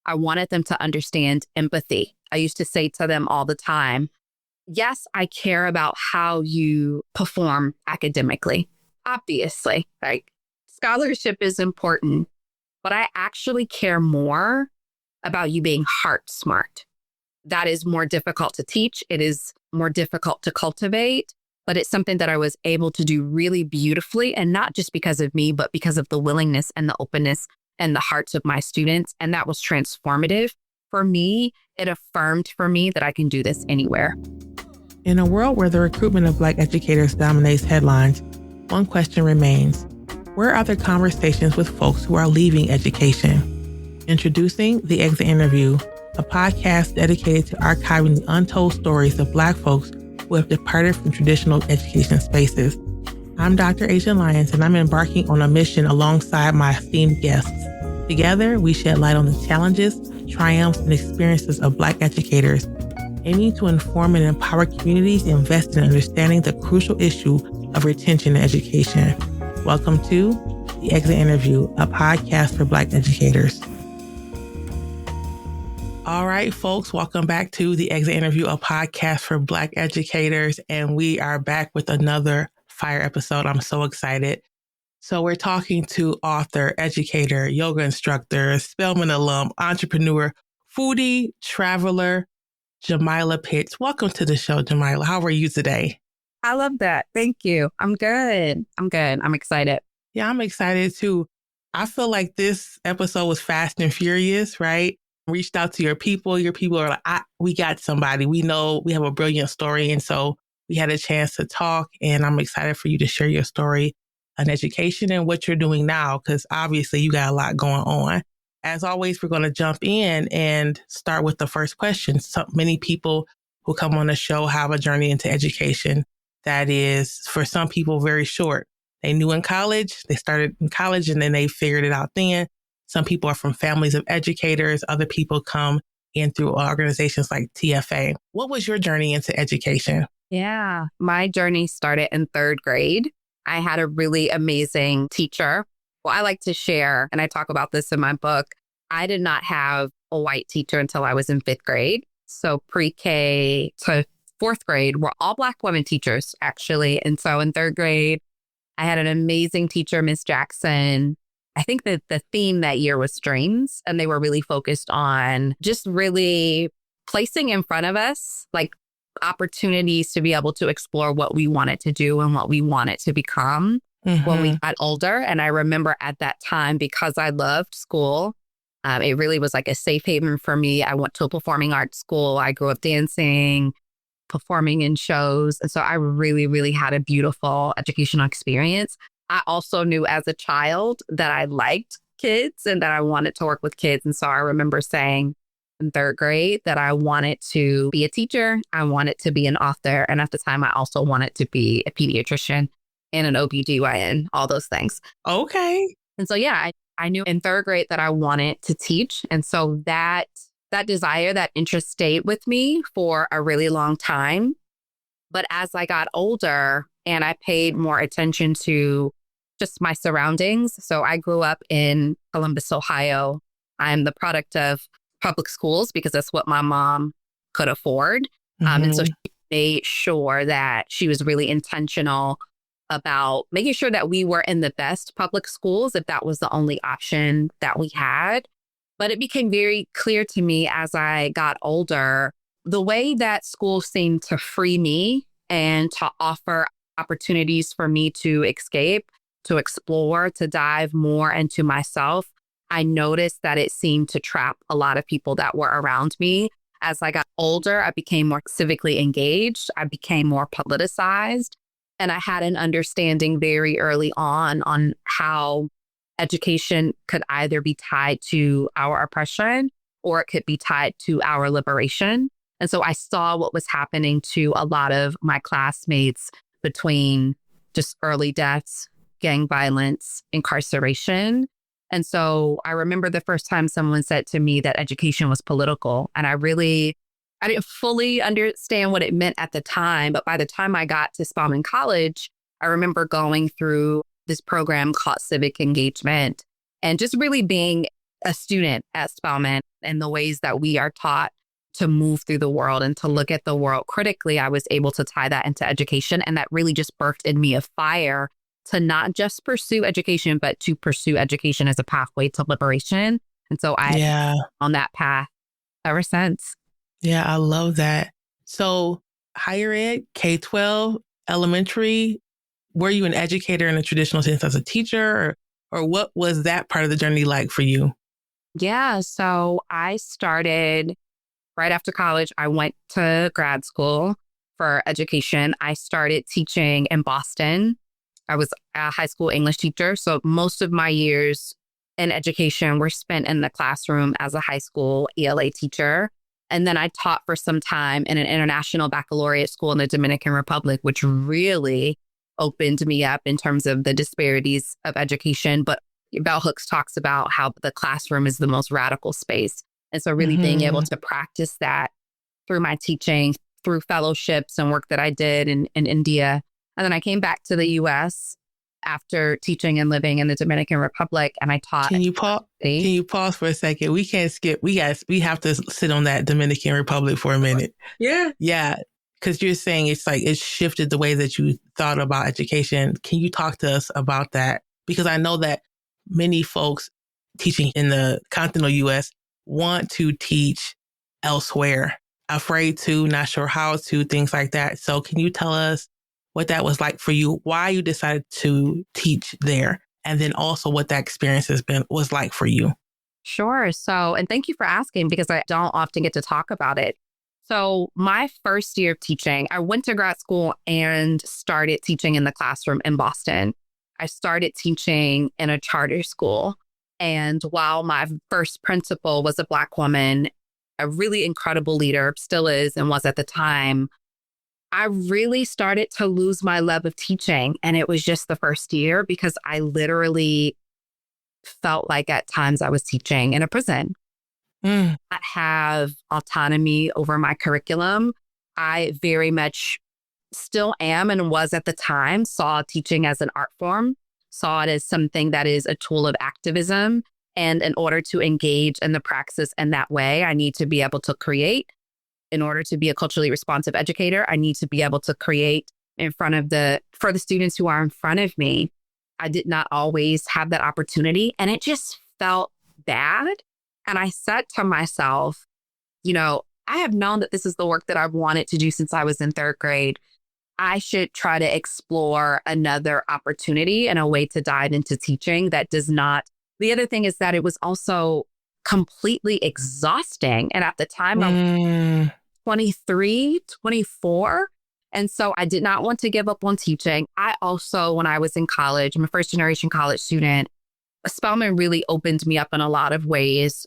I wanted them to understand empathy. I used to say to them all the time, yes, I care about how you perform academically. Obviously, like scholarship is important, but I actually care more about you being heart smart. That is more difficult to teach. It is more difficult to cultivate, but it's something that I was able to do really beautifully. And not just because of me, but because of the willingness and the openness and the hearts of my students. And that was transformative for me. It affirmed for me that I can do this anywhere. In a world where the recruitment of Black educators dominates headlines, one question remains. Where are the conversations with folks who are leaving education? Introducing The Exit Interview, a podcast dedicated to archiving the untold stories of Black folks who have departed from traditional education spaces. I'm Dr. Asian Lyons, and I'm embarking on a mission alongside my esteemed guests. Together, we shed light on the challenges, triumphs, and experiences of Black educators, aiming to inform and empower communities invested in understanding the crucial issue of retention in education. Welcome to The Exit Interview, a podcast for Black educators. All right, folks, welcome back to The Exit Interview, a podcast for Black educators. And we are back with another fire episode. I'm so excited. So we're talking to author, educator, yoga instructor, Spelman alum, entrepreneur, foodie, traveler, Jamilah Pitts. Welcome to the show, Jamilah. How are you today? I love that. Thank you. I'm good. I'm excited. Yeah, I'm excited too. I feel like this episode was fast and furious, right? Reached out to your people are like, we got somebody. We know we have a brilliant story. And so we had a chance to talk, and I'm excited for you to share your story on education and what you're doing now, because obviously you got a lot going on. As always, we're going to jump in and start with the first question. So many people who come on the show have a journey into education that is, for some people, very short. They knew in college, they started in college, and then they figured it out then. Some people are from families of educators. Other people come in through organizations like TFA. What was your journey into education? Yeah, my journey started in third grade. I had a really amazing teacher. Well, I like to share, and I talk about this in my book. I did not have a white teacher until I was in fifth grade. So pre-K to fourth grade were all Black women teachers, actually. And so in third grade, I had an amazing teacher, Miss Jackson. I think that the theme that year was dreams, and they were really focused on just really placing in front of us like opportunities to be able to explore what we wanted to do and what we wanted to become when we got older. And I remember at that time, because I loved school, it really was like a safe haven for me. I went to a performing arts school. I grew up dancing, performing in shows. And so I really, really had a beautiful educational experience. I also knew as a child that I liked kids and that I wanted to work with kids. And so I remember saying in third grade that I wanted to be a teacher. I wanted to be an author. And at the time, I also wanted to be a pediatrician and an OBGYN, all those things. Okay. And so, yeah, I knew in third grade that I wanted to teach. And so that desire, that interest stayed with me for a really long time. But as I got older and I paid more attention to just my surroundings. So I grew up in Columbus, Ohio. I'm the product of public schools because that's what my mom could afford. And so she made sure that she was really intentional about making sure that we were in the best public schools if that was the only option that we had. But it became very clear to me as I got older, the way that schools seemed to free me and to offer opportunities for me to escape, to explore, to dive more into myself, I noticed that it seemed to trap a lot of people that were around me. As I got older, I became more civically engaged. I became more politicized. And I had an understanding very early on how education could either be tied to our oppression or it could be tied to our liberation. And so I saw what was happening to a lot of my classmates between just early deaths, gang violence, incarceration. And so I remember the first time someone said to me that education was political. And I didn't fully understand what it meant at the time. But by the time I got to Spelman College, I remember going through this program called Civic Engagement and just really being a student at Spelman and the ways that we are taught to move through the world and to look at the world critically, I was able to tie that into education. And that really just birthed in me a fire to not just pursue education, but to pursue education as a pathway to liberation. And so I on that path ever since. Yeah, I love that. So higher ed, K-12, elementary, were you an educator in a traditional sense as a teacher, or what was that part of the journey like for you? Yeah, so I started right after college. I went to grad school for education. I started teaching in Boston. I was a high school English teacher. So most of my years in education were spent in the classroom as a high school ELA teacher. And then I taught for some time in an international baccalaureate school in the Dominican Republic, which really opened me up in terms of the disparities of education. But Bell Hooks talks about how the classroom is the most radical space. And so really being able to practice that through my teaching, through fellowships and work that I did in India. And then I came back to the US after teaching and living in the Dominican Republic, and I taught. Can you pause for a second? We can't skip. We have to sit on that Dominican Republic for a minute. Yeah. Yeah. Because you're saying it's like it shifted the way that you thought about education. Can you talk to us about that? Because I know that many folks teaching in the continental US want to teach elsewhere, afraid to, not sure how to, things like that. So can you tell us what that was like for you, why you decided to teach there, and then also what that experience was like for you? Sure. So, and thank you for asking, because I don't often get to talk about it. So my first year of teaching, I went to grad school and started teaching in the classroom in Boston. I started teaching in a charter school. And while my first principal was a Black woman, a really incredible leader, still is and was at the time, I really started to lose my love of teaching. And it was just the first year, because I literally felt like at times I was teaching in a prison. I have autonomy over my curriculum. I very much still am and was at the time, saw teaching as an art form, saw it as something that is a tool of activism. And in order to engage in the praxis in that way, I need to be able to create. In order to be a culturally responsive educator, I need to be able to create for the students who are in front of me. I did not always have that opportunity, and it just felt bad. And I said to myself, I have known that this is the work that I've wanted to do since I was in third grade. I should try to explore another opportunity and a way to dive into teaching that does not. The other thing is that it was also completely exhausting. And at the time, I was 23, 24. And so I did not want to give up on teaching. I also, when I was in college, I'm a first generation college student, Spelman really opened me up in a lot of ways.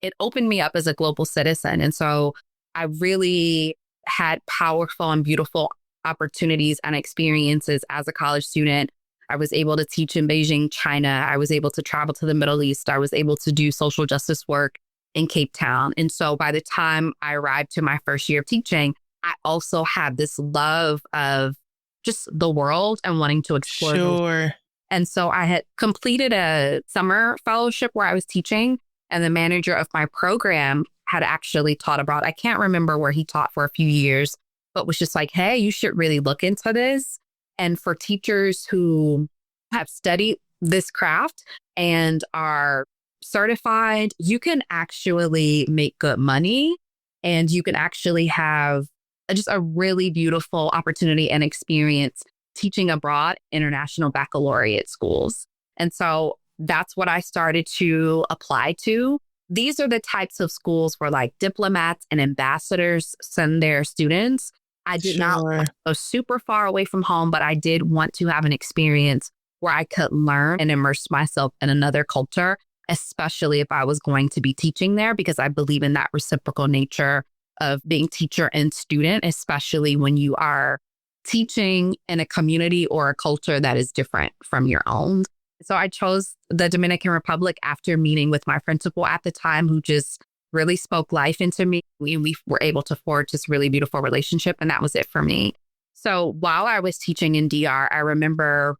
It opened me up as a global citizen. And so I really had powerful and beautiful opportunities and experiences as a college student. I was able to teach in Beijing, China. I was able to travel to the Middle East. I was able to do social justice work in Cape Town. And so by the time I arrived to my first year of teaching, I also had this love of just the world and wanting to explore. Sure. And so I had completed a summer fellowship where I was teaching, and the manager of my program had actually taught abroad. I can't remember where he taught for a few years, but was just like, hey, you should really look into this. And for teachers who have studied this craft and are certified, you can actually make good money, and you can actually have just a really beautiful opportunity and experience teaching abroad, international baccalaureate schools. And so that's what I started to apply to. These are the types of schools where like diplomats and ambassadors send their students. I did not want to go super far away from home, but I did want to have an experience where I could learn and immerse myself in another culture, especially if I was going to be teaching there, because I believe in that reciprocal nature of being teacher and student, especially when you are teaching in a community or a culture that is different from your own. So I chose the Dominican Republic after meeting with my principal at the time, who just really spoke life into me. We were able to forge this really beautiful relationship, and that was it for me. So while I was teaching in DR, I remember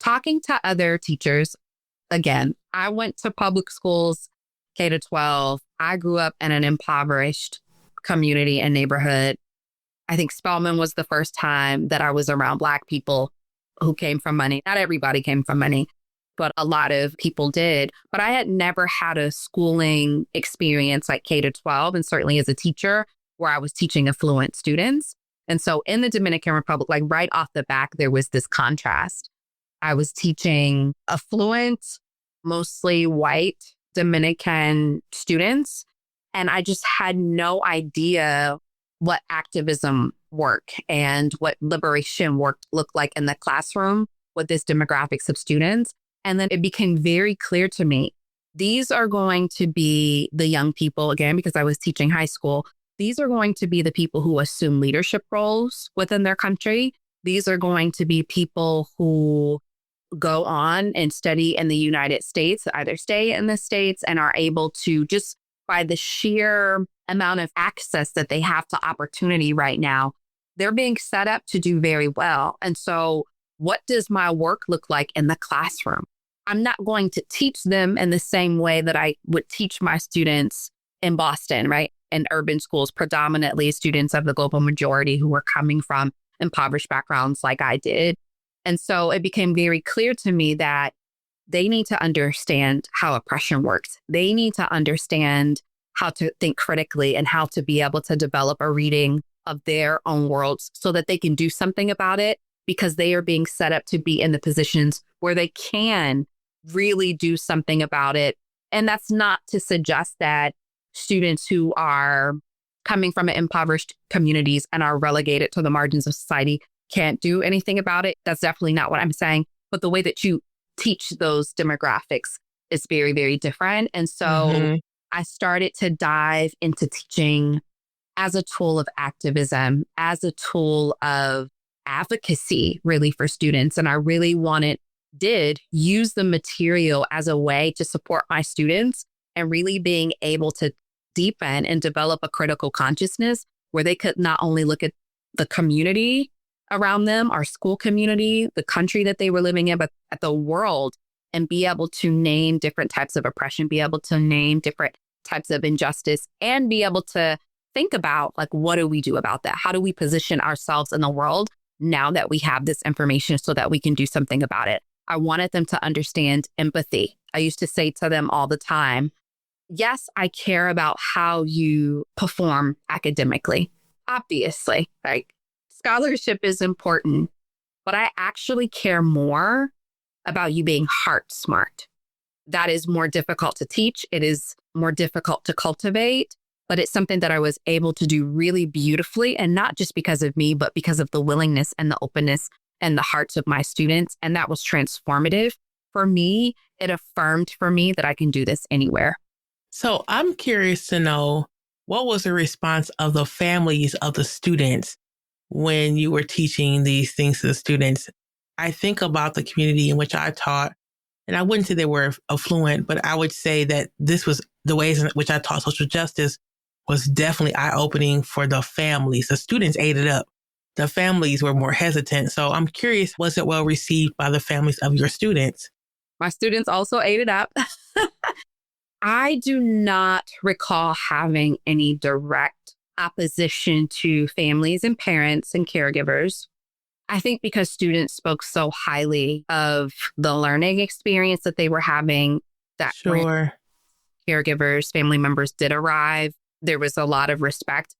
talking to other teachers. Again, I went to public schools. K to 12. I grew up in an impoverished community and neighborhood. I think Spelman was the first time that I was around Black people who came from money. Not everybody came from money, but a lot of people did. But I had never had a schooling experience like K to 12, and certainly as a teacher where I was teaching affluent students. And so in the Dominican Republic, like right off the back, there was this contrast. I was teaching affluent, mostly white Dominican students, and I just had no idea what activism work and what liberation work looked like in the classroom with this demographics of students. And then it became very clear to me, these are going to be the young people, again, because I was teaching high school, these are going to be the people who assume leadership roles within their country. These are going to be people who go on and study in the United States, either stay in the States and are able to just by the sheer amount of access that they have to opportunity right now, they're being set up to do very well. And so what does my work look like in the classroom? I'm not going to teach them in the same way that I would teach my students in Boston, right? In urban schools, predominantly students of the global majority who were coming from impoverished backgrounds like I did. And so it became very clear to me that they need to understand how oppression works. They need to understand how to think critically and how to be able to develop a reading of their own worlds so that they can do something about it because they are being set up to be in the positions where they can really do something about it. And that's not to suggest that students who are coming from impoverished communities and are relegated to the margins of society can't do anything about it. That's definitely not what I'm saying. But the way that you teach those demographics is very, very different. And so I started to dive into teaching as a tool of activism, as a tool of advocacy, really, for students. And I really did use the material as a way to support my students and really being able to deepen and develop a critical consciousness where they could not only look at the community around them, our school community, the country that they were living in, but at the world, and be able to name different types of oppression, be able to name different types of injustice, and be able to think about, like, what do we do about that? How do we position ourselves in the world now that we have this information so that we can do something about it? I wanted them to understand empathy. I used to say to them all the time, yes, I care about how you perform academically. Obviously, like, scholarship is important, but I actually care more about you being heart smart. That is more difficult to teach. It is more difficult to cultivate, but it's something that I was able to do really beautifully, and not just because of me, but because of the willingness and the openness and the hearts of my students. And that was transformative for me. It affirmed for me that I can do this anywhere. So I'm curious to know, what was the response of the families of the students when you were teaching these things to the students? I think about the community in which I taught, and I wouldn't say they were affluent, but I would say that this was the ways in which I taught social justice was definitely eye-opening for the families. The students ate it up. The families were more hesitant. So I'm curious, was it well received by the families of your students? My students also ate it up. I do not recall having any direct opposition to families and parents and caregivers. I think because students spoke so highly of the learning experience that they were having, that Sure. caregivers, family members did arrive. There was a lot of respect.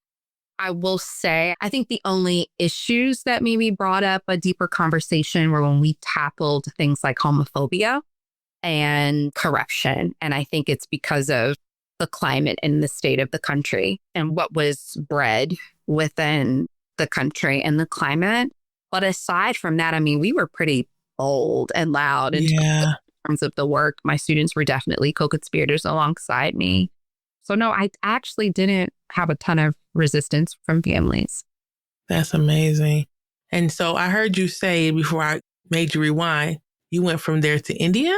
I will say, I think the only issues that maybe brought up a deeper conversation were when we tackled things like homophobia and corruption. And I think it's because of the climate and the state of the country and what was bred within the country and the climate. But aside from that, I mean, we were pretty bold and loud in terms of the work. My students were definitely co-conspirators alongside me. So no, I actually didn't have a ton of resistance from families. That's amazing. And so I heard you say, before I made you rewind, you went from there to India.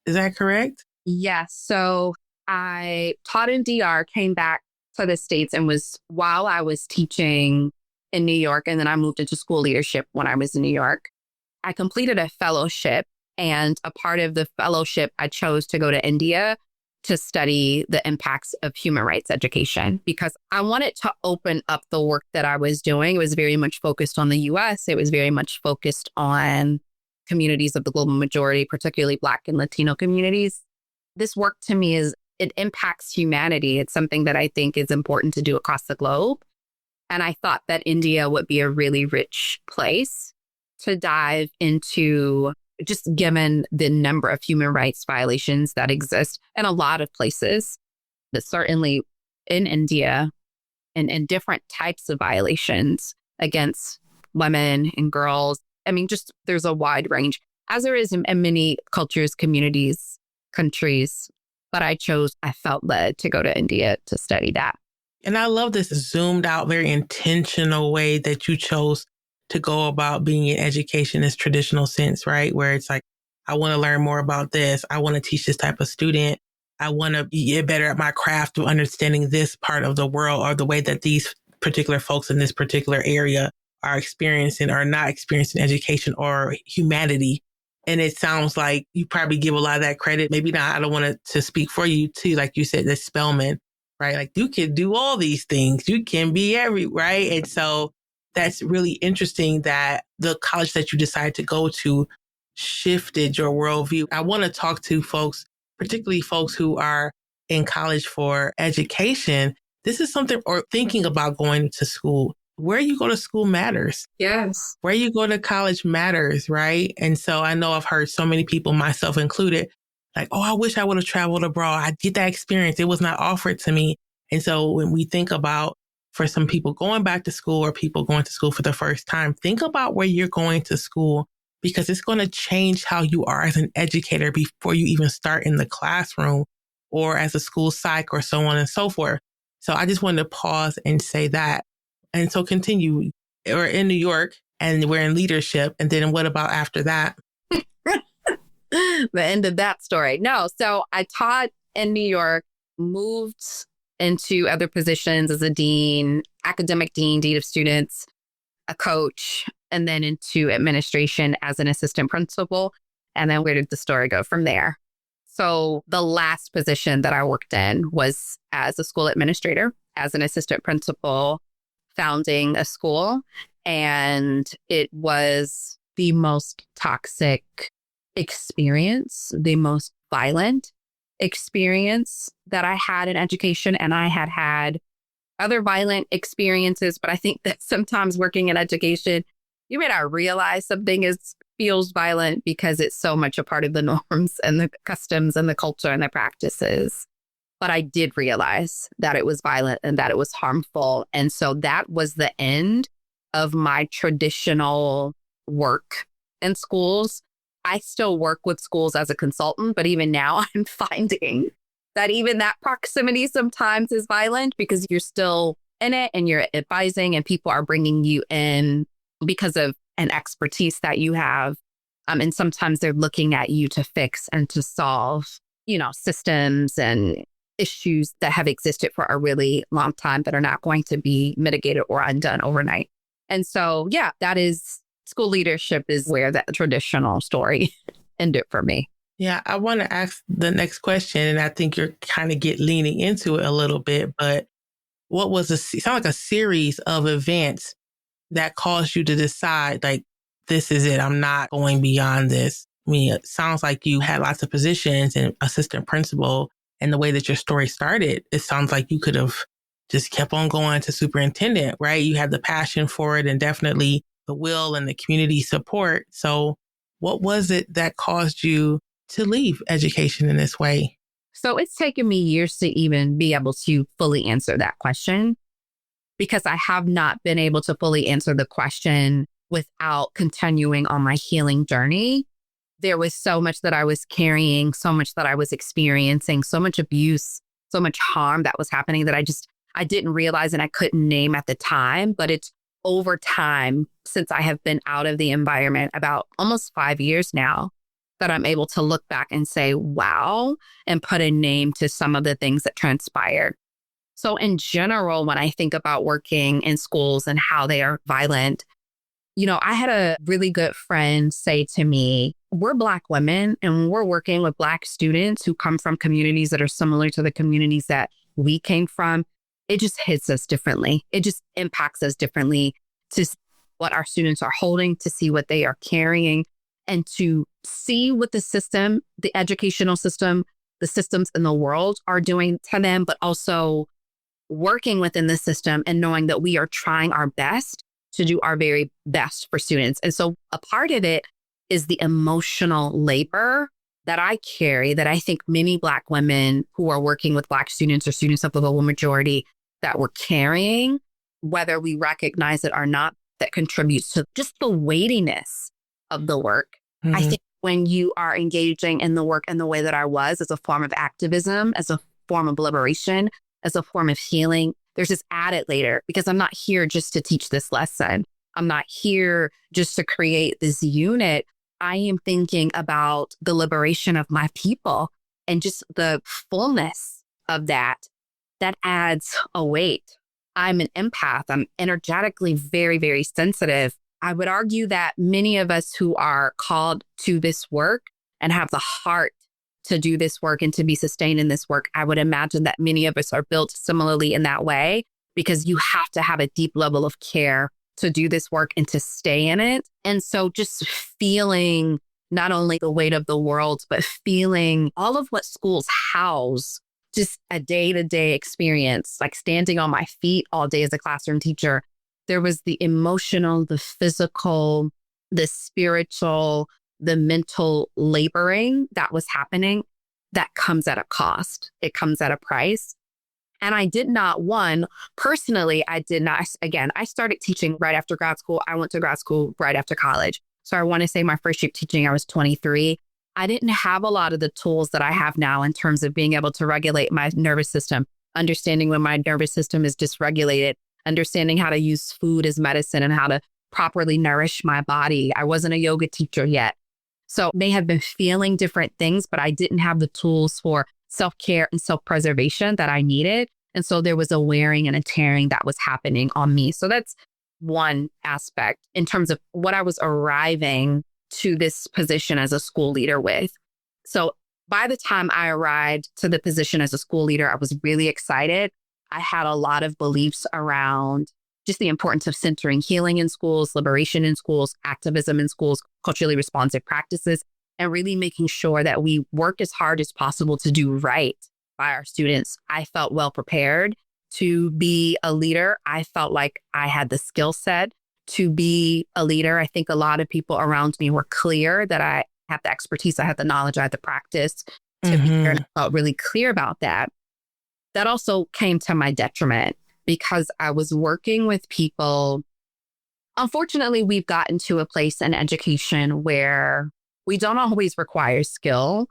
Is that correct? Yes. So I taught in DR, came back to the States, and while I was teaching in New York, and then I moved into school leadership when I was in New York. I completed a fellowship, and a part of the fellowship, I chose to go to India to study the impacts of human rights education because I wanted to open up the work that I was doing. It was very much focused on the US. It was very much focused on communities of the global majority, particularly Black and Latino communities. This work to me it impacts humanity. It's something that I think is important to do across the globe. And I thought that India would be a really rich place to dive into, just given the number of human rights violations that exist in a lot of places, but certainly in India and in different types of violations against women and girls. I mean, just there's a wide range, as there is in many cultures, communities, countries. But I felt led to go to India to study that. And I love this zoomed out, very intentional way that you chose to go about being in education in this traditional sense, right? Where it's like, I want to learn more about this. I want to teach this type of student. I want to get better at my craft of understanding this part of the world or the way that these particular folks in this particular area are experiencing or not experiencing education or humanity. And it sounds like you probably give a lot of that credit. Maybe not. I don't want to speak for you too. Like you said, the Spelman, right? Like you can do all these things. You can be right? And so that's really interesting that the college that you decided to go to shifted your worldview. I want to talk to folks, particularly folks who are in college for education. This is something, or thinking about going to school. Where you go to school matters. Yes. Where you go to college matters, right? And so I know I've heard so many people, myself included, like, oh, I wish I would have traveled abroad. I get that experience. It was not offered to me. And so when we think about, for some people going back to school or people going to school for the first time, think about where you're going to school, because it's going to change how you are as an educator before you even start in the classroom or as a school psych or so on and so forth. So I just wanted to pause and say that. And so continue. We're in New York and we're in leadership. And then what about after that? The end of that story. No, so I taught in New York, moved into other positions as a dean, academic dean of students, a coach, and then into administration as an assistant principal. And then where did the story go from there? So the last position that I worked in was as a school administrator, as an assistant principal, founding a school. And it was the most toxic experience, the most violent experience that I had in education. And I had other violent experiences, but I think that sometimes working in education, you may not realize something feels violent because it's so much a part of the norms and the customs and the culture and the practices. But I did realize that it was violent and that it was harmful. And so that was the end of my traditional work in schools. I still work with schools as a consultant, but even now I'm finding that even that proximity sometimes is violent because you're still in it and you're advising and people are bringing you in because of an expertise that you have. And sometimes they're looking at you to fix and to solve, systems and issues that have existed for a really long time that are not going to be mitigated or undone overnight. And so, yeah, that is school leadership is where that traditional story ended for me. Yeah, I want to ask the next question, and I think you're kind of leaning into it a little bit, but what was it sound like a series of events that caused you to decide, like, this is it, I'm not going beyond this? I mean, it sounds like you had lots of positions and assistant principal, and the way that your story started, it sounds like you could have just kept on going to superintendent, right? You had the passion for it and definitely the will and the community support. So what was it that caused you to leave education in this way? So it's taken me years to even be able to fully answer that question, because I have not been able to fully answer the question without continuing on my healing journey. There was so much that I was carrying, so much that I was experiencing, so much abuse, so much harm that was happening that I didn't realize and I couldn't name at the time. But it's over time, since I have been out of the environment, about almost 5 years now, that I'm able to look back and say, wow, and put a name to some of the things that transpired. So in general, when I think about working in schools and how they are violent, I had a really good friend say to me, we're Black women and when we're working with Black students who come from communities that are similar to the communities that we came from, it just hits us differently. It just impacts us differently to see what our students are holding, to see what they are carrying, and to see what the system, the educational system, the systems in the world are doing to them, but also working within the system and knowing that we are trying our best to do our very best for students. And so a part of it is the emotional labor that I carry, that I think many Black women who are working with Black students or students of the global majority that we're carrying, whether we recognize it or not, that contributes to just the weightiness of the work. Mm-hmm. I think when you are engaging in the work in the way that I was, as a form of activism, as a form of liberation, as a form of healing, there's this added later, because I'm not here just to teach this lesson. I'm not here just to create this unit. I am thinking about the liberation of my people and just the fullness of that. That adds a weight. I'm an empath. I'm energetically very, very sensitive. I would argue that many of us who are called to this work and have the heart to do this work and to be sustained in this work, I would imagine that many of us are built similarly in that way, because you have to have a deep level of care to do this work and to stay in it. And so just feeling not only the weight of the world, but feeling all of what schools house, just a day-to-day experience, like standing on my feet all day as a classroom teacher. There was the emotional, the physical, the spiritual, the mental laboring that was happening that comes at a cost. It comes at a price. And I did not, personally, I did not, again, I started teaching right after grad school. I went to grad school right after college. So I want to say my first year teaching, I was 23. I didn't have a lot of the tools that I have now in terms of being able to regulate my nervous system, understanding when my nervous system is dysregulated, understanding how to use food as medicine and how to properly nourish my body. I wasn't a yoga teacher yet. So may have been feeling different things, but I didn't have the tools for self-care and self-preservation that I needed. And so there was a wearing and a tearing that was happening on me. So that's one aspect in terms of what I was arriving to this position as a school leader with. So by the time I arrived to the position as a school leader, I was really excited. I had a lot of beliefs around just the importance of centering healing in schools, liberation in schools, activism in schools, culturally responsive practices, and really making sure that we work as hard as possible to do right by our students. I felt well prepared to be a leader. I felt like I had the skill set to be a leader. I think a lot of people around me were clear that I had the expertise, I had the knowledge, I had the practice to be here. And I felt really clear about that. That also came to my detriment because I was working with people. Unfortunately, we've gotten to a place in education where we don't always require skill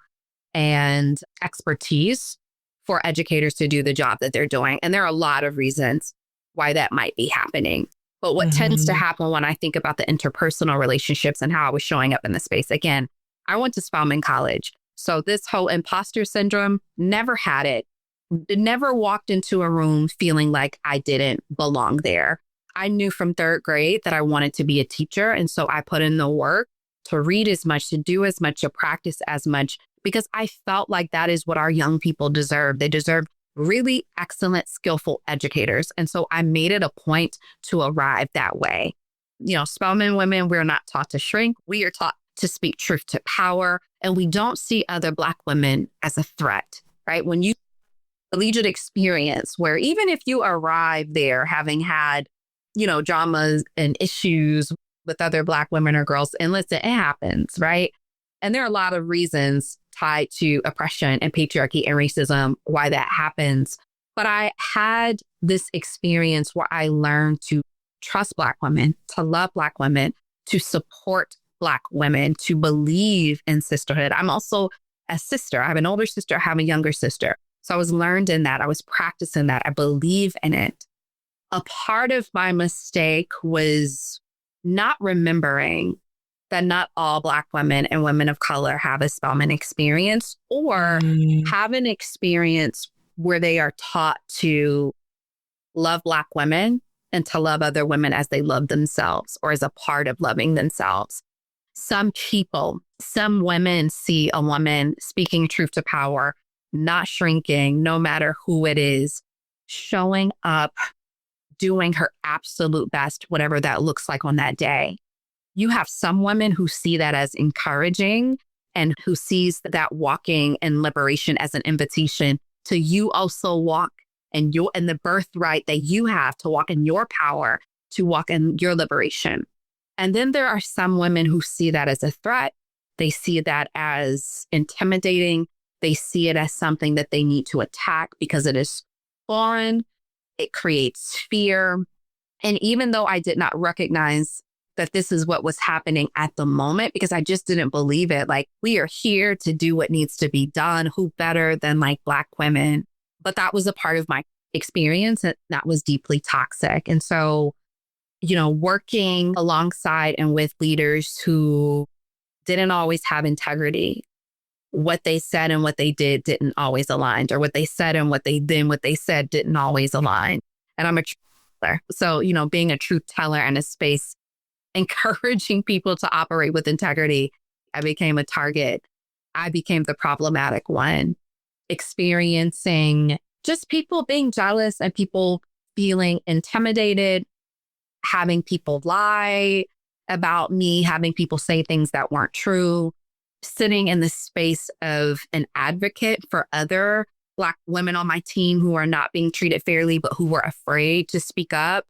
and expertise for educators to do the job that they're doing. And there are a lot of reasons why that might be happening. But what tends to happen when I think about the interpersonal relationships and how I was showing up in the space, again, I went to Spelman College. So this whole imposter syndrome, never had it. Never walked into a room feeling like I didn't belong there. I knew from third grade that I wanted to be a teacher. And so I put in the work to read as much, to do as much, to practice as much, because I felt like that is what our young people deserve. They deserve really excellent, skillful educators. And so I made it a point to arrive that way. You know, Spelman women, we're not taught to shrink. We are taught to speak truth to power. And we don't see other Black women as a threat, right? When you collegiate experience where even if you arrive there having had, you know, dramas and issues with other Black women or girls, and listen, it happens, right? And there are a lot of reasons tied to oppression and patriarchy and racism why that happens. But I had this experience where I learned to trust Black women, to love Black women, to support Black women, to believe in sisterhood. I'm also a sister. I have an older sister. I have a younger sister. So I was learned in that. I was practicing that. I believe in it. A part of my mistake was not remembering that not all Black women and women of color have a Spelman experience or have an experience where they are taught to love Black women and to love other women as they love themselves or as a part of loving themselves. Some people some women see a woman speaking truth to power, not shrinking, no matter who it is, showing up, doing her absolute best, whatever that looks like on that day. You have some women who see that as encouraging and who sees that walking in liberation as an invitation to you also walk and the birthright that you have to walk in your power, to walk in your liberation. And then there are some women who see that as a threat. They see that as intimidating. They see it as something that they need to attack because it is foreign. It creates fear. And even though I did not recognize that this is what was happening at the moment, because I just didn't believe it. Like, we are here to do what needs to be done. Who better than like Black women? But that was a part of my experience and that was deeply toxic. And so, working alongside and with leaders who didn't always have integrity, what they said and what they did didn't always align, or what they said and what they said didn't always align. And I'm a truth teller. So, being a truth teller in a space, encouraging people to operate with integrity, I became a target. I became the problematic one, experiencing just people being jealous and people feeling intimidated, having people lie about me, having people say things that weren't true, sitting in the space of an advocate for other Black women on my team who are not being treated fairly, but who were afraid to speak up,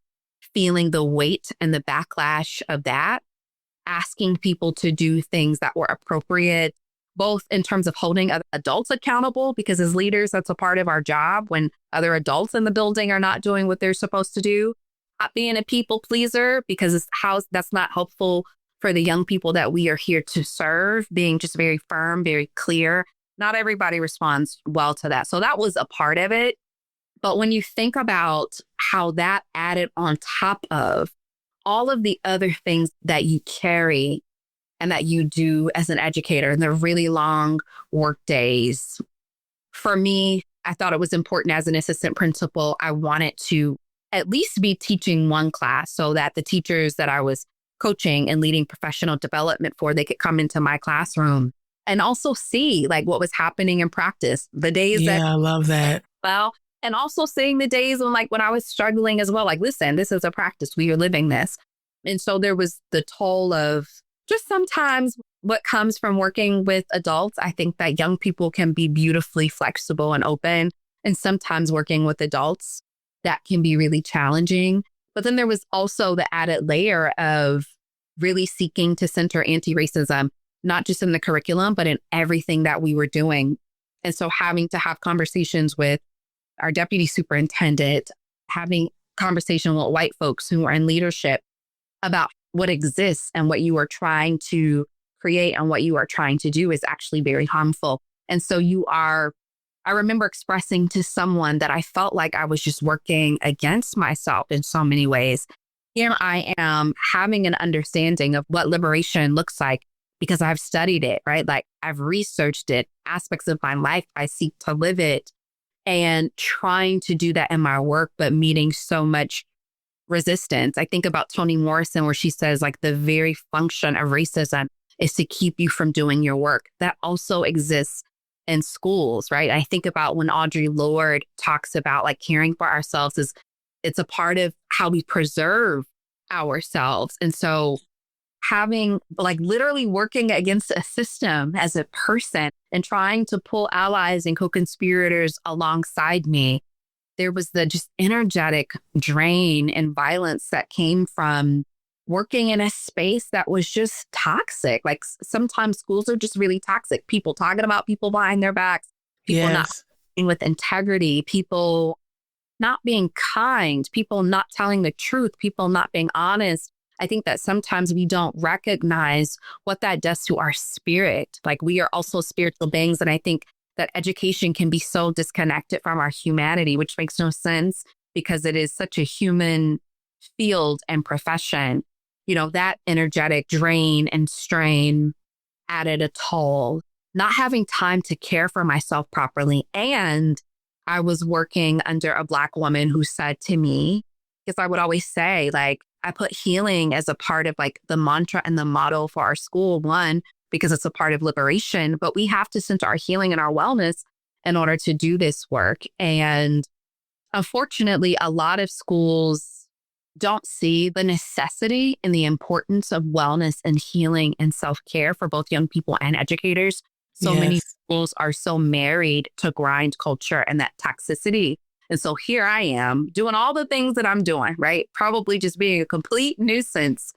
feeling the weight and the backlash of that, asking people to do things that were appropriate, both in terms of holding other adults accountable, because as leaders, that's a part of our job when other adults in the building are not doing what they're supposed to do. Not being a people pleaser, because that's not helpful for the young people that we are here to serve, being just very firm, very clear. Not everybody responds well to that. So that was a part of it. But when you think about how that added on top of all of the other things that you carry and that you do as an educator, and the really long work days, for me, I thought it was important as an assistant principal. I wanted to at least be teaching one class so that the teachers that I was coaching and leading professional development for, they could come into my classroom and also see like what was happening in practice. The days I love that. Well, and also seeing the days when I was struggling as well, like, listen, this is a practice. We are living this. And so there was the toll of just sometimes what comes from working with adults. I think that young people can be beautifully flexible and open. And sometimes working with adults, that can be really challenging. But then there was also the added layer of really seeking to center anti-racism, not just in the curriculum, but in everything that we were doing. And so having to have conversations with our deputy superintendent, having conversation with white folks who are in leadership about what exists and what you are trying to create and what you are trying to do is actually very harmful. And so I remember expressing to someone that I felt like I was just working against myself in so many ways. Here I am having an understanding of what liberation looks like because I've studied it, right? Like, I've researched it, aspects of my life, I seek to live it, and trying to do that in my work, but meeting so much resistance. I think about Toni Morrison, where she says, like, the very function of racism is to keep you from doing your work. That also exists in schools, right? I think about when Audre Lorde talks about like caring for ourselves it's a part of how we preserve ourselves. And so having like literally working against a system as a person and trying to pull allies and co-conspirators alongside me, there was the just energetic drain and violence that came from working in a space that was just toxic. Like, sometimes schools are just really toxic. People talking about people behind their backs, people not being with integrity, people not being kind, people not telling the truth, people not being honest. I think that sometimes we don't recognize what that does to our spirit. Like, we are also spiritual beings. And I think that education can be so disconnected from our humanity, which makes no sense because it is such a human field and profession. That energetic drain and strain added a toll, not having time to care for myself properly. And I was working under a Black woman who said to me, because I would always say, like, I put healing as a part of like the mantra and the motto for our school. One, because it's a part of liberation, but we have to center our healing and our wellness in order to do this work. And unfortunately, a lot of schools don't see the necessity and the importance of wellness and healing and self-care for both young people and educators. So many schools are so married to grind culture and that toxicity. And so here I am doing all the things that I'm doing, right? Probably just being a complete nuisance,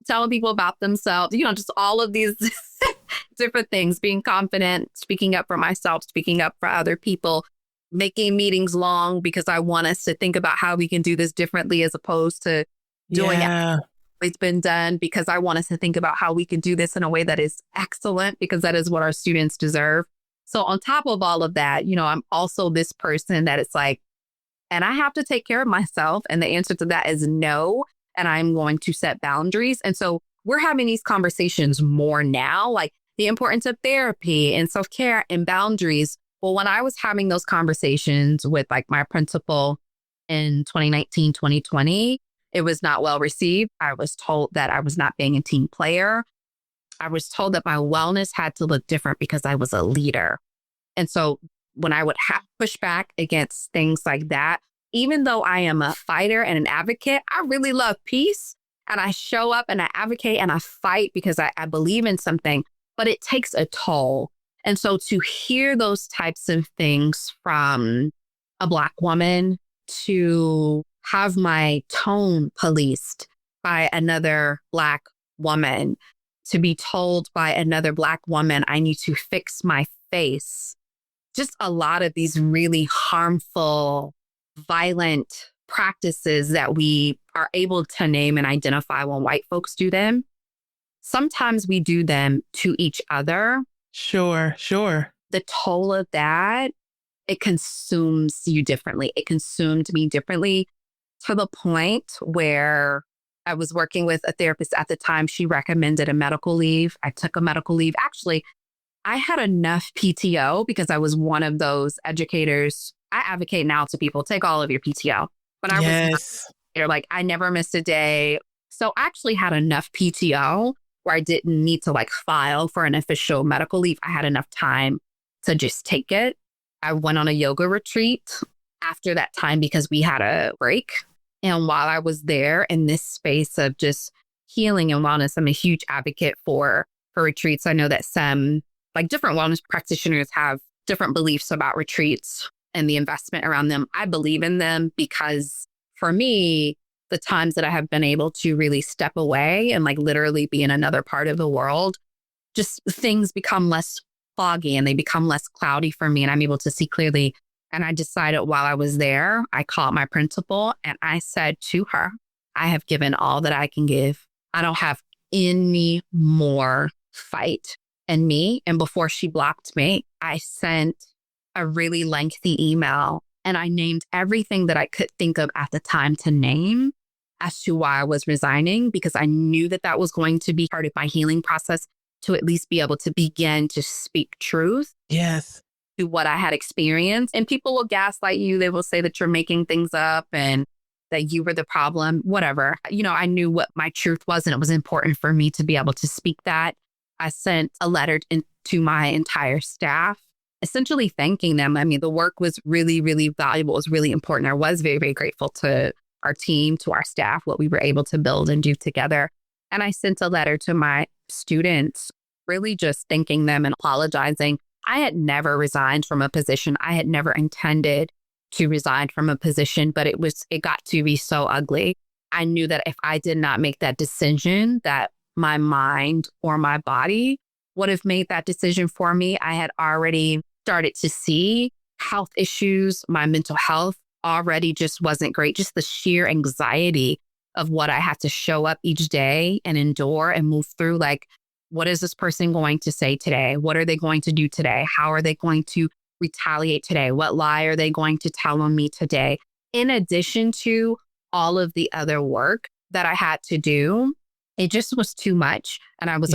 telling people about themselves, just all of these different things, being confident, speaking up for myself, speaking up for other people, making meetings long because I want us to think about how we can do this differently as opposed to doing it. It's been done, because I want us to think about how we can do this in a way that is excellent, because that is what our students deserve. So on top of all of that, I'm also this person that it's like, and I have to take care of myself. And the answer to that is no. And I'm going to set boundaries. And so we're having these conversations more now, like the importance of therapy and self-care and boundaries. Well, when I was having those conversations with like my principal in 2019, 2020, it was not well received. I was told that I was not being a team player. I was told that my wellness had to look different because I was a leader. And so when I would push back against things like that, even though I am a fighter and an advocate, I really love peace. And I show up and I advocate and I fight because I believe in something, but it takes a toll. And so to hear those types of things from a Black woman, to have my tone policed by another Black woman, to be told by another Black woman, I need to fix my face. Just a lot of these really harmful, violent practices that we are able to name and identify when white folks do them. Sometimes we do them to each other. Sure. The toll of that, it consumes you differently. It consumed me differently, to the point where I was working with a therapist at the time. She recommended a medical leave. I took a medical leave. Actually, I had enough PTO because I was one of those educators. I advocate now to people, take all of your PTO. But I was like, I never missed a day. So I actually had enough PTO where I didn't need to like file for an official medical leave. I had enough time to just take it. I went on a yoga retreat after that time because we had a break. And while I was there in this space of just healing and wellness, I'm a huge advocate for retreats. I know that some like different wellness practitioners have different beliefs about retreats and the investment around them. I believe in them because for me, the times that I have been able to really step away and like literally be in another part of the world, just things become less foggy and they become less cloudy for me and I'm able to see clearly. And I decided while I was there, I called my principal and I said to her, I have given all that I can give. I don't have any more fight in me. And before she blocked me, I sent a really lengthy email and I named everything that I could think of at the time to name as to why I was resigning, because I knew that that was going to be part of my healing process to at least be able to begin to speak truth. Yes. To what I had experienced. And people will gaslight you. They will say that you're making things up and that you were the problem, whatever. I knew what my truth was and it was important for me to be able to speak that. I sent a letter to my entire staff, essentially thanking them. I mean, the work was really, really valuable. It was really important. I was very, very grateful to our team, to our staff, what we were able to build and do together. And I sent a letter to my students, really just thanking them and apologizing. I had never resigned from a position. I had never intended to resign from a position, but it got to be so ugly. I knew that if I did not make that decision, that my mind or my body would have made that decision for me. I had already started to see health issues. My mental health already just wasn't great. Just the sheer anxiety of what I had to show up each day and endure and move through. Like, what is this person going to say today? What are they going to do today? How are they going to retaliate today? What lie are they going to tell on me today? In addition to all of the other work that I had to do, it just was too much. And I was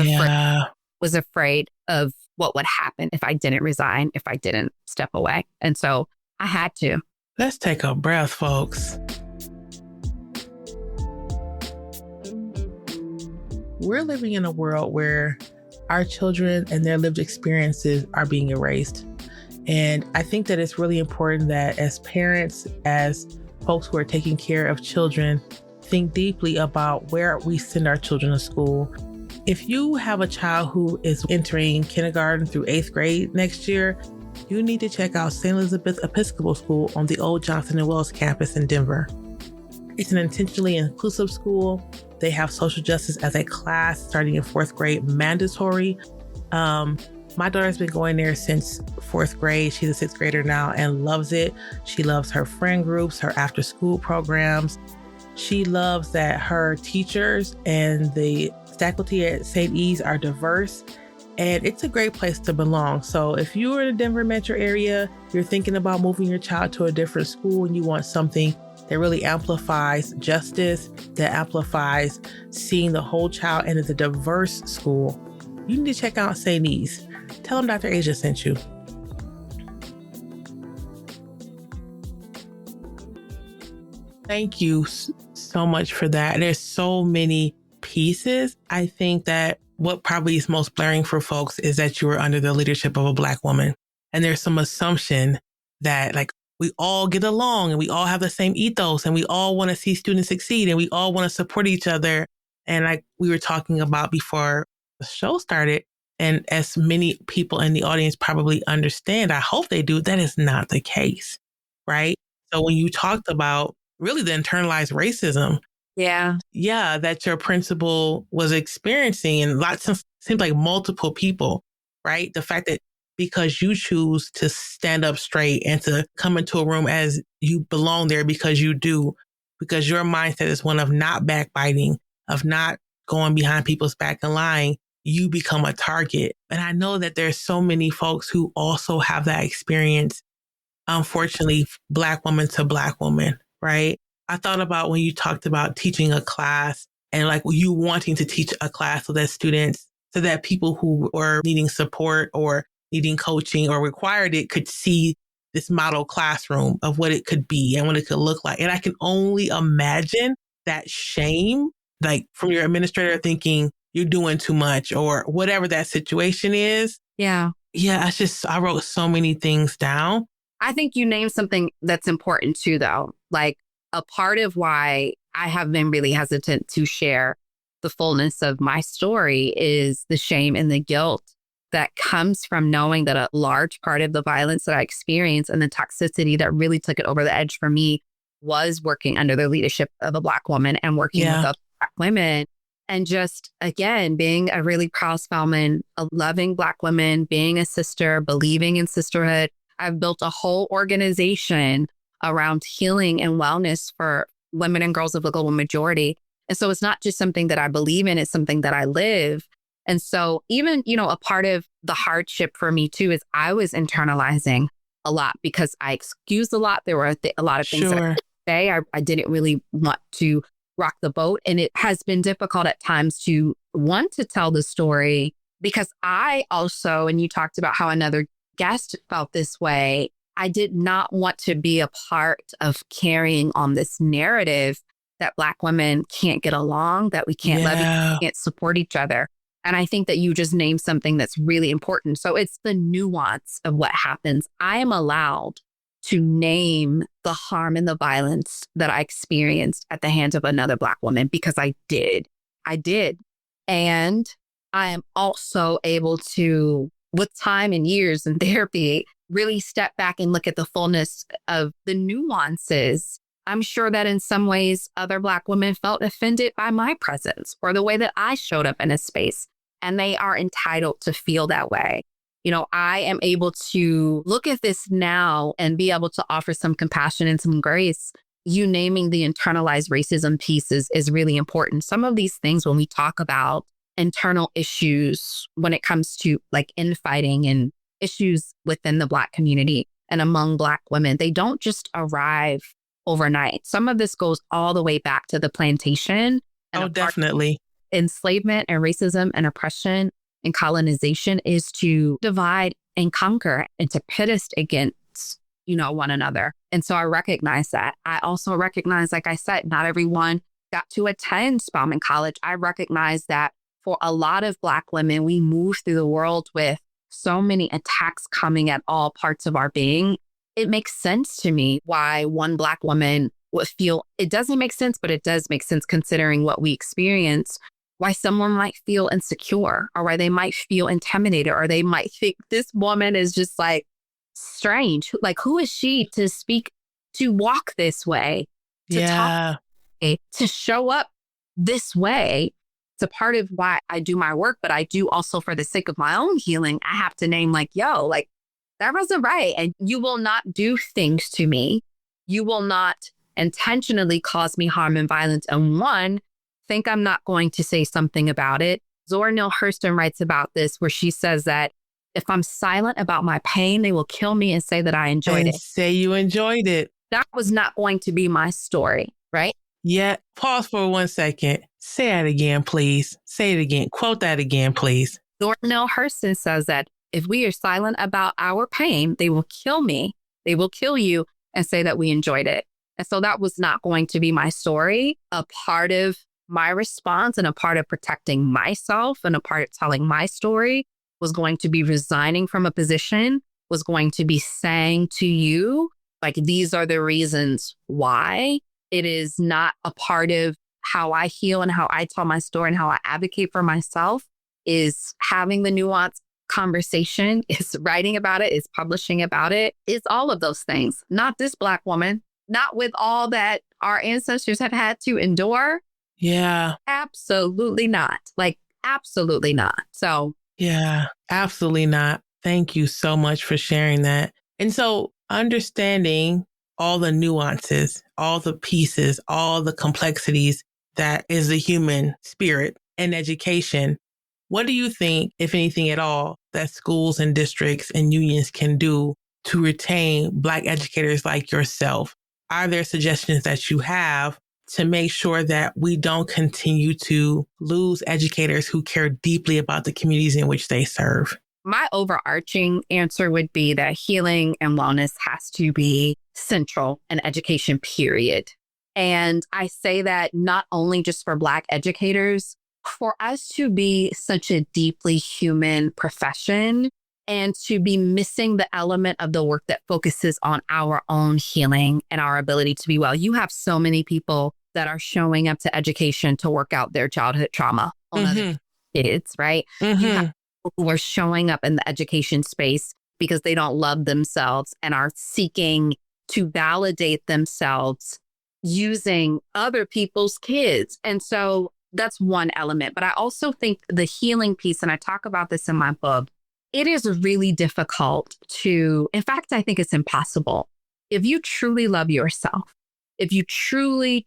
afraid of what would happen if I didn't resign, if I didn't step away. And so I had to. Let's take a breath, folks. We're living in a world where our children and their lived experiences are being erased. And I think that it's really important that as parents, as folks who are taking care of children, think deeply about where we send our children to school. If you have a child who is entering kindergarten through 8th grade next year, you need to check out St. Elizabeth Episcopal School on the old Johnson & Wells campus in Denver. It's an intentionally inclusive school. They have social justice as a class starting in 4th grade, mandatory. My daughter's been going there since 4th grade. She's a 6th grader now and loves it. She loves her friend groups, her after school programs. She loves that her teachers and the faculty at St. E's are diverse, and it's a great place to belong. So if you're in the Denver metro area, you're thinking about moving your child to a different school and you want something that really amplifies justice, that amplifies seeing the whole child, and is a diverse school, you need to check out St. E's. Tell them Dr. Asia sent you. Thank you so much for that. There's so many pieces. I think that what probably is most blaring for folks is that you were under the leadership of a Black woman. And there's some assumption that like we all get along and we all have the same ethos and we all want to see students succeed and we all want to support each other. And like we were talking about before the show started, and as many people in the audience probably understand, I hope they do, that is not the case, right? So when you talked about really the internalized racism, that your principal was experiencing, and seems like multiple people, right? The fact that because you choose to stand up straight and to come into a room as you belong there because you do, because your mindset is one of not backbiting, of not going behind people's back and lying, you become a target. And I know that there's so many folks who also have that experience, unfortunately, Black woman to Black woman, right? I thought about when you talked about teaching a class and like you wanting to teach a class so that people who were needing support or needing coaching or required it could see this model classroom of what it could be and what it could look like. And I can only imagine that shame, like from your administrator thinking you're doing too much or whatever that situation is. Yeah. Yeah. I wrote so many things down. I think you named something that's important too, though. Like a part of why I have been really hesitant to share the fullness of my story is the shame and the guilt that comes from knowing that a large part of the violence that I experienced and the toxicity that really took it over the edge for me was working under the leadership of a Black woman and working with other Black women. And just, again, being a really proud Spelman, a loving Black woman, being a sister, believing in sisterhood. I've built a whole organization around healing and wellness for women and girls of the global majority. And so it's not just something that I believe in, it's something that I live. And so even, a part of the hardship for me too is I was internalizing a lot because I excused a lot. There were a lot of things that I didn't say. I didn't really want to rock the boat. And it has been difficult at times to want to tell the story because I also, and you talked about how another guest felt this way, I did not want to be a part of carrying on this narrative that Black women can't get along, that we can't love each other, can't support each other. And I think that you just named something that's really important. So it's the nuance of what happens. I am allowed to name the harm and the violence that I experienced at the hands of another Black woman because I did. I did. And I am also able to, with time and years and therapy, really step back and look at the fullness of the nuances. I'm sure that in some ways, other Black women felt offended by my presence or the way that I showed up in a space, and they are entitled to feel that way. I am able to look at this now and be able to offer some compassion and some grace. You naming the internalized racism pieces is really important. Some of these things, when we talk about internal issues, when it comes to like infighting and issues within the Black community and among Black women, they don't just arrive overnight. Some of this goes all the way back to the plantation. And definitely. Enslavement and racism and oppression and colonization is to divide and conquer and to pit us against, one another. And so I recognize that. I also recognize, like I said, not everyone got to attend Spelman College. I recognize that for a lot of Black women, we move through the world with so many attacks coming at all parts of our being. It makes sense to me why one Black woman would feel, it doesn't make sense, but it does make sense considering what we experience, why someone might feel insecure or why they might feel intimidated or they might think this woman is just like strange. Like, who is she to speak, to walk this way, to talk, to show up this way? It's a part of why I do my work, but I do also for the sake of my own healing. I have to name like, yo, like that wasn't right. And you will not do things to me. You will not intentionally cause me harm and violence. And one, think I'm not going to say something about it. Zora Neale Hurston writes about this where she says that if I'm silent about my pain, they will kill me and say that I enjoyed it. Say you enjoyed it. That was not going to be my story, right? Yeah. Pause for 1 second. Say that again, please. Say it again. Quote that again, please. Zora Neale Hurston says that if we are silent about our pain, they will kill me. They will kill you and say that we enjoyed it. And so that was not going to be my story. A part of my response and a part of protecting myself and a part of telling my story was going to be resigning from a position, was going to be saying to you, like, these are the reasons why. It is not a part of how I heal and how I tell my story and how I advocate for myself is having the nuanced conversation, is writing about it, is publishing about it, is all of those things. Not this Black woman, not with all that our ancestors have had to endure. Yeah. Absolutely not. Like, absolutely not. So. Yeah, absolutely not. Thank you so much for sharing that. And so understanding all the nuances, all the pieces, all the complexities that is the human spirit and education. What do you think, if anything at all, that schools and districts and unions can do to retain Black educators like yourself? Are there suggestions that you have to make sure that we don't continue to lose educators who care deeply about the communities in which they serve? My overarching answer would be that healing and wellness has to be central in education, period. And I say that not only just for Black educators, for us to be such a deeply human profession and to be missing the element of the work that focuses on our own healing and our ability to be well. You have so many people that are showing up to education to work out their childhood trauma on other kids, right? You have people who are showing up in the education space because they don't love themselves and are seeking to validate themselves using other people's kids. And so that's one element. But I also think the healing piece, and I talk about this in my book, it is really difficult to, in fact, I think it's impossible. If you truly love yourself, if you truly,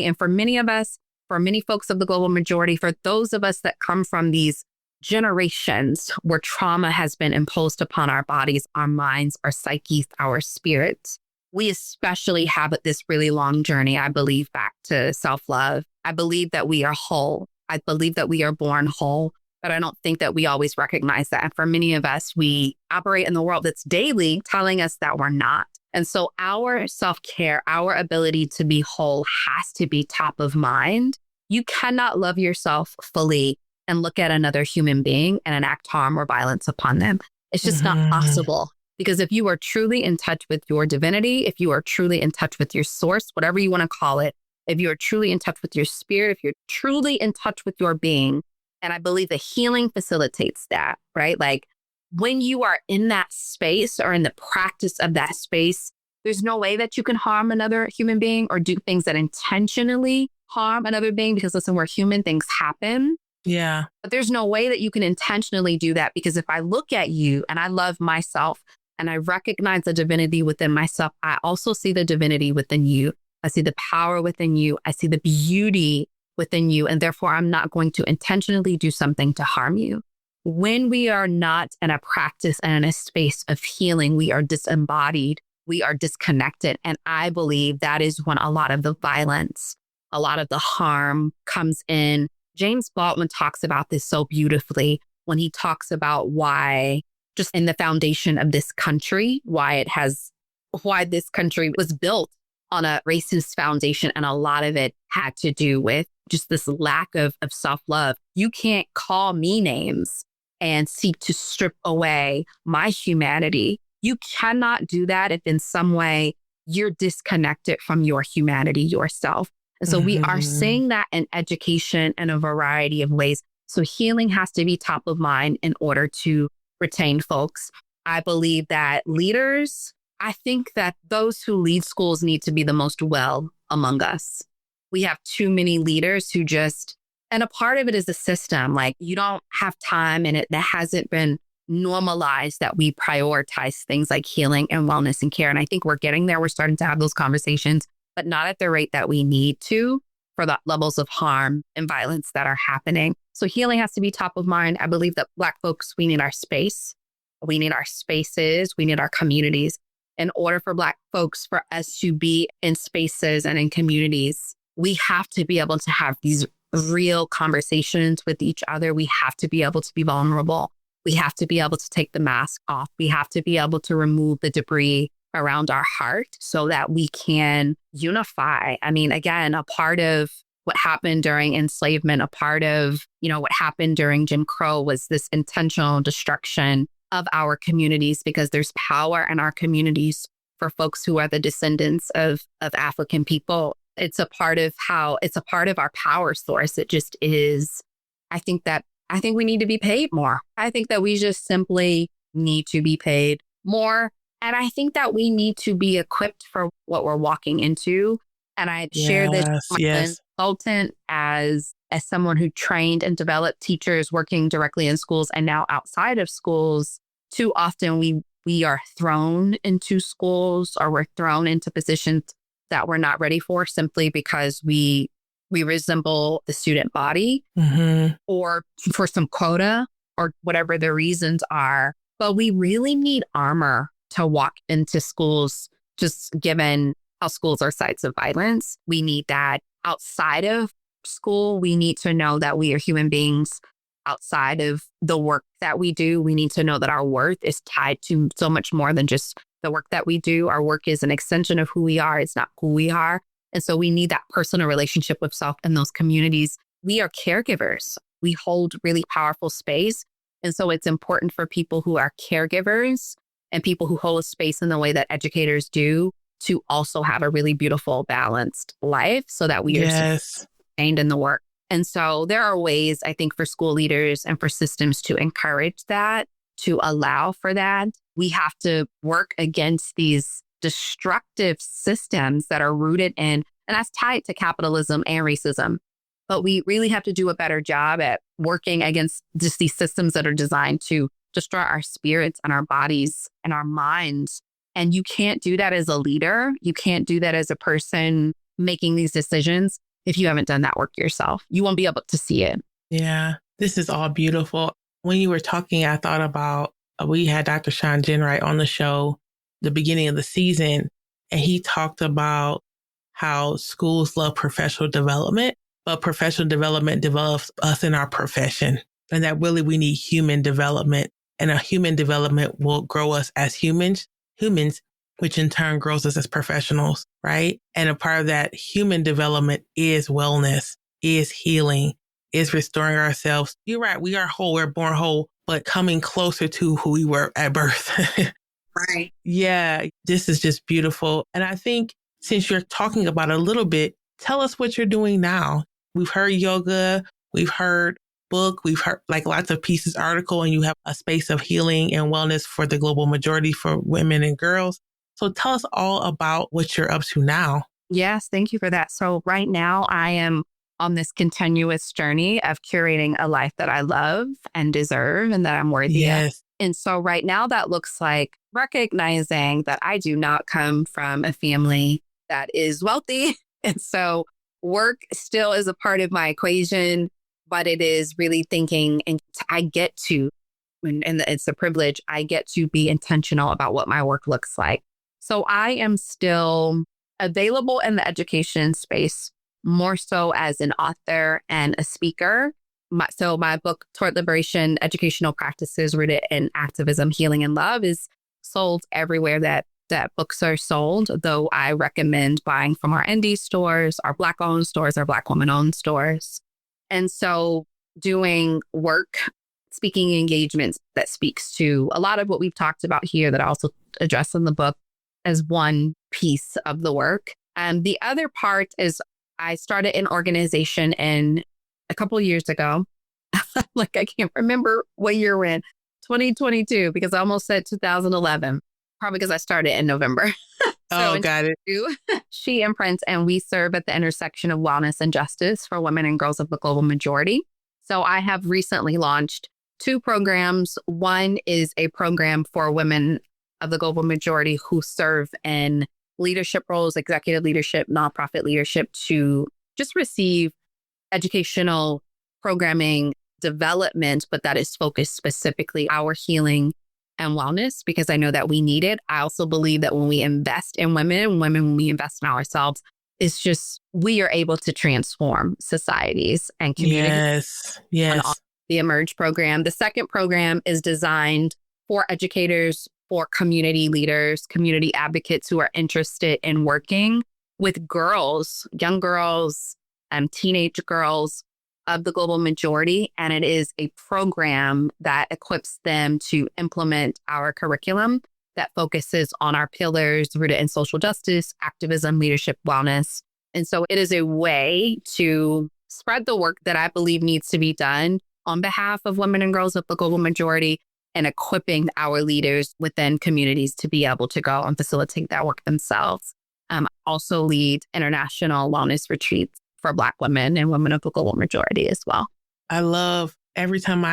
and for many of us, for many folks of the global majority, for those of us that come from these generations where trauma has been imposed upon our bodies, our minds, our psyches, our spirits, we especially have this really long journey, I believe, back to self-love. I believe that we are whole. I believe that we are born whole, but I don't think that we always recognize that. And for many of us, we operate in the world that's daily telling us that we're not. And so our self-care, our ability to be whole has to be top of mind. You cannot love yourself fully and look at another human being and enact harm or violence upon them. It's just not possible. Because if you are truly in touch with your divinity, if you are truly in touch with your source, whatever you want to call it, if you are truly in touch with your spirit, if you're truly in touch with your being, and I believe the healing facilitates that, right? Like when you are in that space or in the practice of that space, there's no way that you can harm another human being or do things that intentionally harm another being because listen, we're human, things happen. Yeah. But there's no way that you can intentionally do that because if I look at you and I love myself and I recognize the divinity within myself, I also see the divinity within you. I see the power within you. I see the beauty within you. And therefore, I'm not going to intentionally do something to harm you. When we are not in a practice and in a space of healing, we are disembodied. We are disconnected. And I believe that is when a lot of the violence, a lot of the harm comes in. James Baldwin talks about this so beautifully when he talks about why, just in the foundation of this country, why this country was built on a racist foundation. And a lot of it had to do with just this lack of self-love. You can't call me names and seek to strip away my humanity. You cannot do that if in some way you're disconnected from your humanity yourself. And so we are seeing that in education in a variety of ways. So healing has to be top of mind in order to retain folks. I believe that leaders, I think that those who lead schools need to be the most well among us. We have too many leaders who just, and a part of it is the system. Like you don't have time and that hasn't been normalized that we prioritize things like healing and wellness and care. And I think we're getting there. We're starting to have those conversations, but not at the rate that we need to for the levels of harm and violence that are happening. So healing has to be top of mind. I believe that Black folks, we need our space. We need our spaces. We need our communities. In order for Black folks, for us to be in spaces and in communities, we have to be able to have these real conversations with each other. We have to be able to be vulnerable. We have to be able to take the mask off. We have to be able to remove the debris around our heart so that we can unify. I mean, again, a part of what happened during enslavement, a part of, what happened during Jim Crow was this intentional destruction of our communities because there's power in our communities for folks who are the descendants of African people. It's a part of our power source. It just is. I think we need to be paid more. I think that we just simply need to be paid more. And I think that we need to be equipped for what we're walking into. And I share this with my consultant as someone who trained and developed teachers working directly in schools and now outside of schools. Too often we are thrown into schools or we're thrown into positions that we're not ready for simply because we resemble the student body or for some quota or whatever the reasons are. But we really need armor to walk into schools, just given how schools are sites of violence. We need that outside of school. We need to know that we are human beings outside of the work that we do. We need to know that our worth is tied to so much more than just the work that we do. Our work is an extension of who we are. It's not who we are. And so we need that personal relationship with self in those communities. We are caregivers. We hold really powerful space. And so it's important for people who are caregivers and people who hold a space in the way that educators do to also have a really beautiful, balanced life so that we are sustained in the work. And so there are ways, I think, for school leaders and for systems to encourage that, to allow for that. We have to work against these destructive systems that are rooted in, and that's tied to capitalism and racism. But we really have to do a better job at working against just these systems that are designed to destroy our spirits and our bodies and our minds. And you can't do that as a leader. You can't do that as a person making these decisions if you haven't done that work yourself. You won't be able to see it. Yeah, this is all beautiful. When you were talking, I thought about, we had Dr. Sean Jenwright on the show the beginning of the season, and he talked about how schools love professional development, but professional development develops us in our profession. And that really we need human development, and a human development will grow us as humans, which in turn grows us as professionals, right? And a part of that human development is wellness, is healing, is restoring ourselves. You're right. We are whole. We're born whole, but coming closer to who we were at birth. Right. Yeah, this is just beautiful. And I think since you're talking about it a little bit, tell us what you're doing now. We've heard yoga, we've heard book, we've heard like lots of pieces, article, and you have a space of healing and wellness for the global majority for women and girls. So tell us all about what you're up to now. Yes, thank you for that. So right now I am on this continuous journey of curating a life that I love and deserve and that I'm worthy of. And so right now that looks like recognizing that I do not come from a family that is wealthy. And so work still is a part of my equation, but it is really thinking, and I get to, and it's a privilege, I get to be intentional about what my work looks like. So I am still available in the education space, more so as an author and a speaker. So my book, Toward Liberation, Educational Practices Rooted in Activism, Healing, and Love is sold everywhere that that books are sold, though I recommend buying from our indie stores, our Black-owned stores, our Black woman-owned stores. And so doing work, speaking engagements that speaks to a lot of what we've talked about here that I also address in the book as one piece of the work. And the other part is I started an organization in a couple of years ago. Like I can't remember what year we're in, 2022, because I almost said 2011, probably because I started in November. Got it. She Imprints, and we serve at the intersection of wellness and justice for women and girls of the global majority. So I have recently launched 2 programs. One is a program for women of the global majority who serve in leadership roles, executive leadership, nonprofit leadership, to just receive educational programming development, but that is focused specifically our healing and wellness, because I know that we need it. I also believe that when we invest in women, when we invest in ourselves, it's just we are able to transform societies and communities. Yes. The Emerge program. The second program is designed for educators, for community leaders, community advocates who are interested in working with girls, young girls, teenage girls of the global majority. And it is a program that equips them to implement our curriculum that focuses on our pillars rooted in social justice, activism, leadership, wellness. And so it is a way to spread the work that I believe needs to be done on behalf of women and girls of the global majority, and equipping our leaders within communities to be able to go and facilitate that work themselves. Also lead international wellness retreats for Black women and women of the global majority as well. I love every time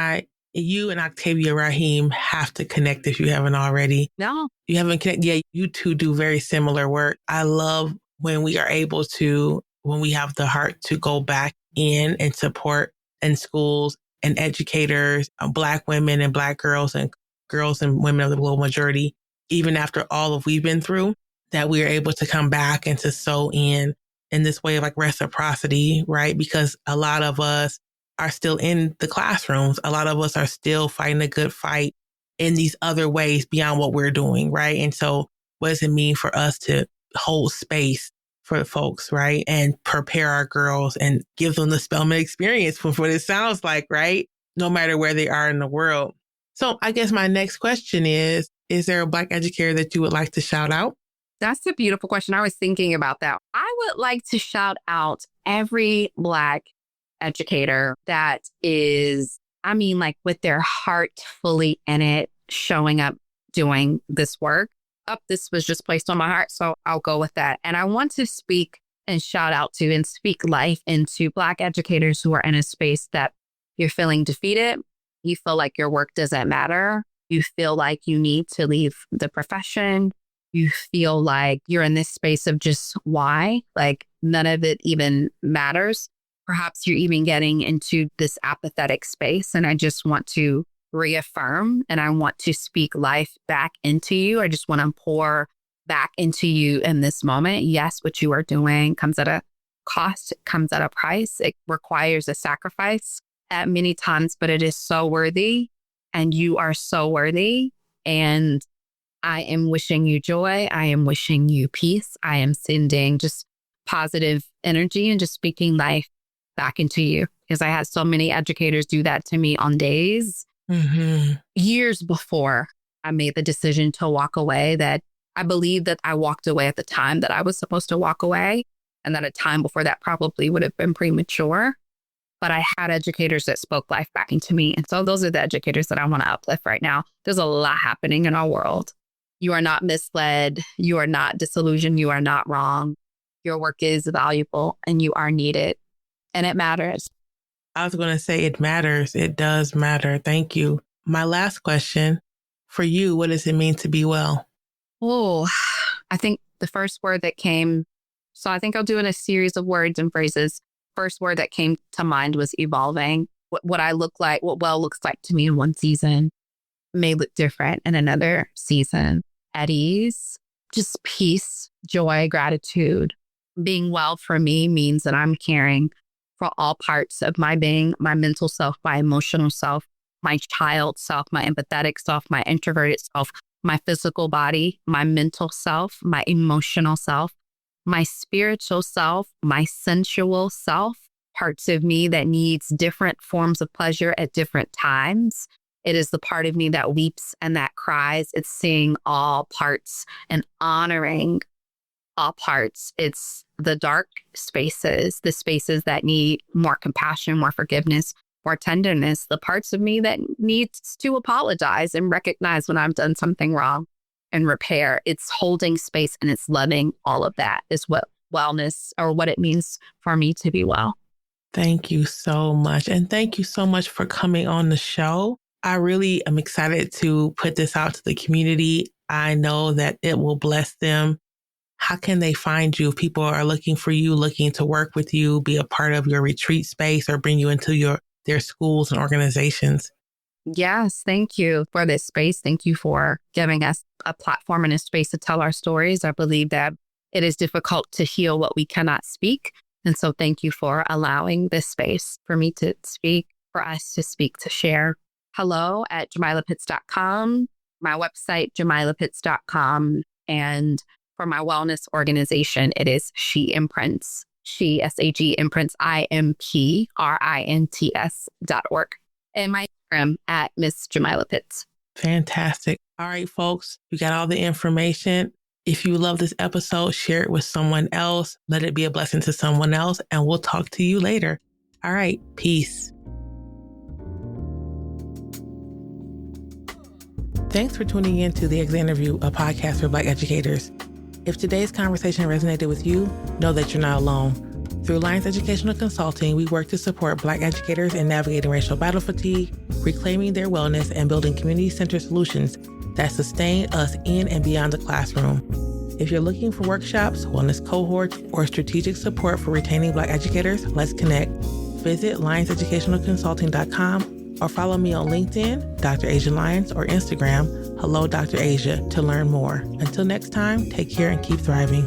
you and Octavia Rahim have to connect if you haven't already. No. You haven't connected. Yeah, you two do very similar work. I love when we are able to, when we have the heart to go back in and support in schools and educators, Black women and Black girls and women of the global majority, even after all of we've been through, that we are able to come back and to sow in this way of like reciprocity, right? Because a lot of us are still in the classrooms. A lot of us are still fighting a good fight in these other ways beyond what we're doing, right? And so what does it mean for us to hold space for folks, right? And prepare our girls and give them the Spelman experience for what it sounds like, right? No matter where they are in the world. So I guess my next question is there a Black educator that you would like to shout out? That's a beautiful question. I was thinking about that. I would like to shout out every Black educator that is, like with their heart fully in it, showing up, doing this work. This was just placed on my heart, so I'll go with that. And I want to speak and shout out to and speak life into Black educators who are in a space that you're feeling defeated. You feel like your work doesn't matter. You feel like you need to leave the profession. You feel like you're in this space of just why, like none of it even matters. Perhaps you're even getting into this apathetic space. And I just want to reaffirm and I want to speak life back into you. I just want to pour back into you in this moment. Yes, what you are doing comes at a cost, it comes at a price. It requires a sacrifice at many times, but it is so worthy and you are so worthy. And I am wishing you joy. I am wishing you peace. I am sending just positive energy and just speaking life back into you, because I had so many educators do that to me on days, years before I made the decision to walk away, that I believe that I walked away at the time that I was supposed to walk away, and that a time before that probably would have been premature. But I had educators that spoke life back into me. And so those are the educators that I want to uplift right now. There's a lot happening in our world. You are not misled. You are not disillusioned. You are not wrong. Your work is valuable and you are needed. And it matters. I was going to say it matters. It does matter. Thank you. My last question for you, what does it mean to be well? Oh, I think the first word that came, so I think I'll do in a series of words and phrases. First word that came to mind was evolving. What I look like, what well looks like to me in one season may look different in another season. At ease, just peace, joy, gratitude. Being well for me means that I'm caring for all parts of my being, my mental self, my emotional self, my child self, my empathetic self, my introverted self, my physical body, my mental self, my emotional self, my spiritual self, my sensual self, parts of me that needs different forms of pleasure at different times. It is the part of me that weeps and that cries. It's seeing all parts and honoring all parts. It's the dark spaces, the spaces that need more compassion, more forgiveness, more tenderness, the parts of me that needs to apologize and recognize when I've done something wrong and repair. It's holding space and it's loving all of that is what wellness or what it means for me to be well. Thank you so much. And thank you so much for coming on the show. I really am excited to put this out to the community. I know that it will bless them. How can they find you if people are looking for you, looking to work with you, be a part of your retreat space, or bring you into their schools and organizations? Yes, thank you for this space. Thank you for giving us a platform and a space to tell our stories. I believe that it is difficult to heal what we cannot speak. And so thank you for allowing this space for me to speak, for us to speak, to share. Hello at JamilahPitts.com, my website, JamilahPitts.com. And for my wellness organization, it is She Imprints. She, S-A-G, imprints, IMPRINTS.org. And my Instagram at Miss Jamilah Pitts. Fantastic. All right, folks, you got all the information. If you love this episode, share it with someone else. Let it be a blessing to someone else. And we'll talk to you later. All right. Peace. Thanks for tuning in to The Exit Interview, a podcast for Black educators. If today's conversation resonated with you, know that you're not alone. Through Lyons Educational Consulting, we work to support Black educators in navigating racial battle fatigue, reclaiming their wellness, and building community-centered solutions that sustain us in and beyond the classroom. If you're looking for workshops, wellness cohorts, or strategic support for retaining Black educators, let's connect. Visit LyonsEducationalConsulting.com or follow me on LinkedIn, Dr. Asia Lyons, or Instagram, Hello Dr. Asia, to learn more. Until next time, take care and keep thriving.